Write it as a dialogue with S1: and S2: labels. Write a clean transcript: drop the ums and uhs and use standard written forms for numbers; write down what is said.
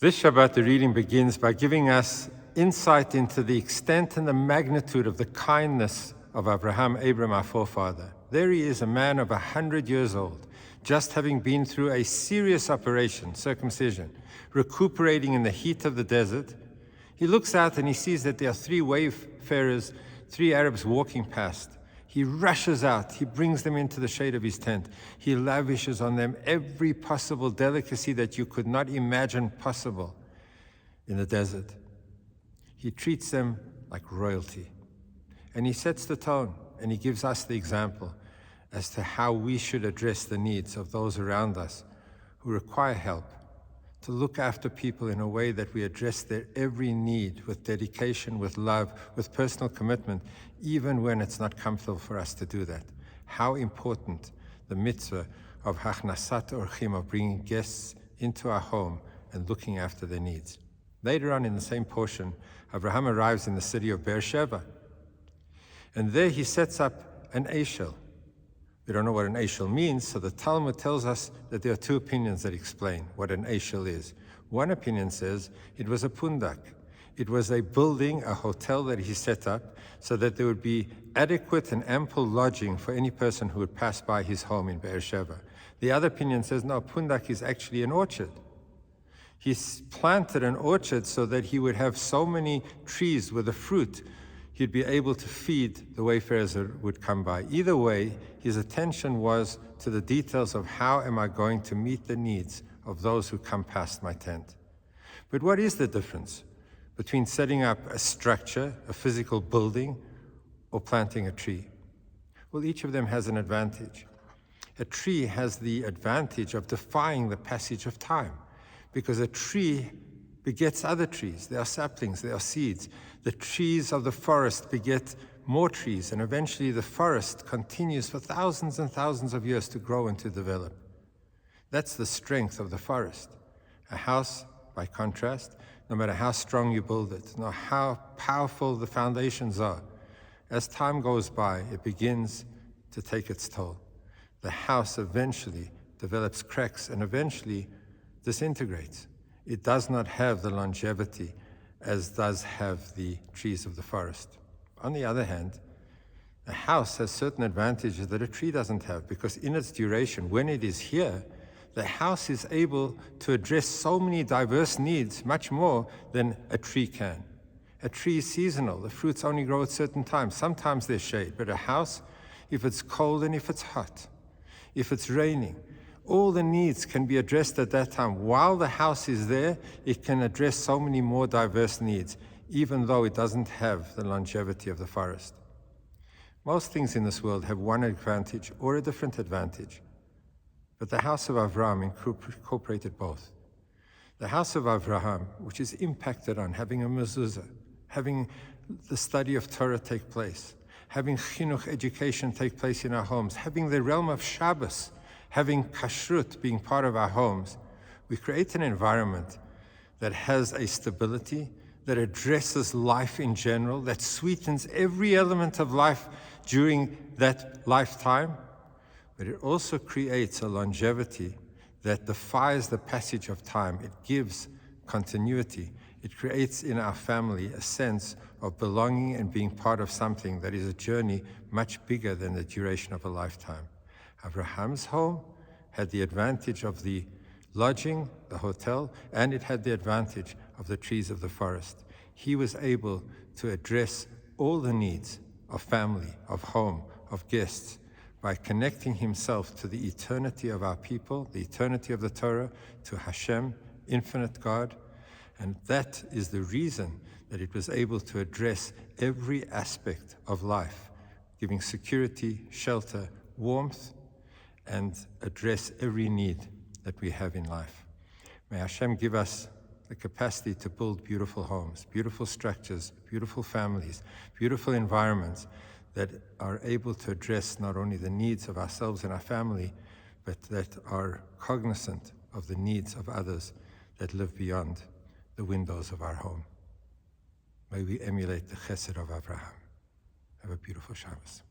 S1: This Shabbat, the reading begins by giving us insight into the extent and the magnitude of the kindness of Abraham, our forefather. There he is, a man of 100 years old, just having been through a serious operation, circumcision, recuperating in the heat of the desert. He looks out and he sees that there are 3 wayfarers, 3 Arabs walking past. He rushes out, he brings them into the shade of his tent. He lavishes on them every possible delicacy that you could not imagine possible in the desert. He treats them like royalty. And he sets the tone, and he gives us the example as to how we should address the needs of those around us who require help, to look after people in a way that we address their every need with dedication, with love, with personal commitment, even when it's not comfortable for us to do that. How important the mitzvah of hachnasat orchim, of bringing guests into our home and looking after their needs. Later on in the same portion, Abraham arrives in the city of Beersheba, and there he sets up an Eshel. We don't know what an Eshel means, so the Talmud tells us that there are 2 opinions that explain what an Eshel is. One opinion says it was a pundak. It was a building, a hotel that he set up so that there would be adequate and ample lodging for any person who would pass by his home in Beersheba. The other opinion says, no, pundak is actually an orchard. He's planted an orchard so that he would have so many trees with the fruit he'd be able to feed the wayfarers that would come by. Either way, his attention was to the details of how am I going to meet the needs of those who come past my tent. But what is the difference between setting up a structure, a physical building, or planting a tree? Well, each of them has an advantage. A tree has the advantage of defying the passage of time, because a tree begets other trees. There are saplings, there are seeds. The trees of the forest beget more trees, and eventually the forest continues for thousands and thousands of years to grow and to develop. That's the strength of the forest. A house, by contrast, no matter how strong you build it, no matter how powerful the foundations are, as time goes by, it begins to take its toll. The house eventually develops cracks and eventually disintegrates. It does not have the longevity as does have the trees of the forest. On the other hand, a house has certain advantages that a tree doesn't have, because in its duration, when it is here, the house is able to address so many diverse needs, much more than a tree can. A tree is seasonal. The fruits only grow at certain times. Sometimes there's shade, but a house, if it's cold and if it's hot, if it's raining, all the needs can be addressed at that time. While the house is there, it can address so many more diverse needs, even though it doesn't have the longevity of the forest. Most things in this world have one advantage or a different advantage, but the house of Avraham incorporated both. The house of Avraham, which is impacted on having a mezuzah, having the study of Torah take place, having chinuch education take place in our homes, having the realm of Shabbos, having kashrut being part of our homes, we create an environment that has a stability, that addresses life in general, that sweetens every element of life during that lifetime, but it also creates a longevity that defies the passage of time. It gives continuity. It creates in our family a sense of belonging and being part of something that is a journey much bigger than the duration of a lifetime. Abraham's home had the advantage of the lodging, the hotel, and it had the advantage of the trees of the forest. He was able to address all the needs of family, of home, of guests, by connecting himself to the eternity of our people, the eternity of the Torah, to Hashem, infinite God. And that is the reason that it was able to address every aspect of life, giving security, shelter, warmth, and address every need that we have in life. May Hashem give us the capacity to build beautiful homes, beautiful structures, beautiful families, beautiful environments that are able to address not only the needs of ourselves and our family, but that are cognizant of the needs of others that live beyond the windows of our home. May we emulate the chesed of Abraham. Have a beautiful Shabbos.